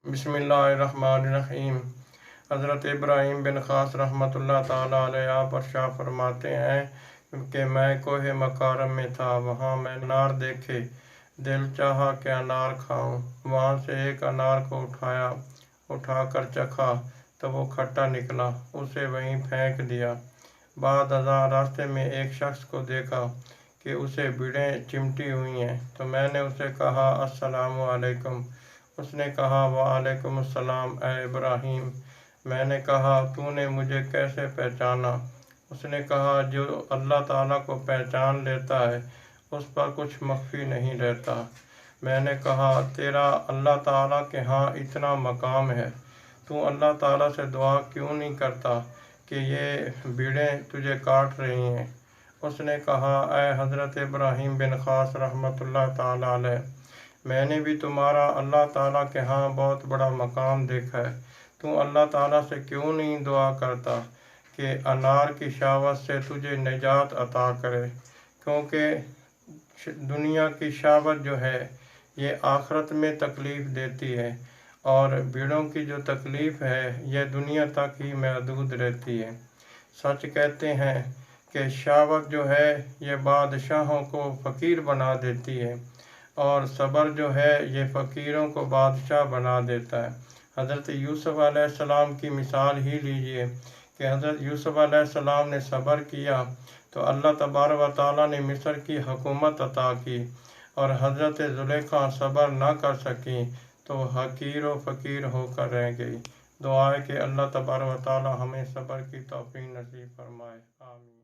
बिस्मिल्लाहिर्रहमानिर्रहीम। हज़रत इब्राहीम बिन खास रहमतुल्लाह ताला अलैह आप अर्शाद फरमाते हैं कि मैं कोहे मकारम में था, वहाँ मैं अनार देखे, दिल चाहा कि अनार खाऊं। वहाँ से एक अनार को उठाकर चखा तो वो खट्टा निकला, उसे वहीं फेंक दिया। बाद अज़ां रास्ते में एक शख्स को देखा कि उसे बीड़ें चिमटी हुई हैं, तो मैंने उसे कहा अस्सलामु अलैकुम। उसने कहा वालेकुम अस्सलाम ए इब्राहीम। मैंने कहा तूने मुझे कैसे पहचाना? उसने कहा जो अल्लाह ताला को पहचान लेता है उस पर कुछ मख्फी नहीं रहता। मैंने कहा तेरा अल्लाह ताला के यहाँ इतना मकाम है, तू अल्लाह ताला से दुआ क्यों नहीं करता कि ये भीड़ें तुझे काट रही हैं? उसने कहा ए हज़रत इब्राहीम बिन खास रहमतुल्लाह ताला अलैह, मैंने भी तुम्हारा अल्लाह ताला के यहाँ बहुत बड़ा मकाम देखा है। तू अल्लाह ताला से क्यों नहीं दुआ करता कि अनार की शावत से तुझे निजात अता करे? क्योंकि दुनिया की शावत जो है ये आखिरत में तकलीफ़ देती है, और भीड़ों की जो तकलीफ़ है यह दुनिया तक ही महदूद रहती है। सच कहते हैं कि शावत जो है ये बादशाहों को फ़कीर बना देती है, और सब्र जो है ये फ़कीरों को बादशाह बना देता है। हज़रत यूसुफ़ अलैहिस्सलाम की मिसाल ही लीजिए कि हज़रत यूसुफ़ अलैहिस्सलाम ने सब्र किया तो अल्लाह तबारक व तआला ने मिस्र की हुकूमत अता की, और हज़रत ज़ुलेखा सब्र ना कर सकी तो हकीर व फ़कीर होकर रह गई। दुआ है कि अल्लाह तबारक व तआला हमें सब्र की तौफ़ीक नसीब फरमाए। आमीन।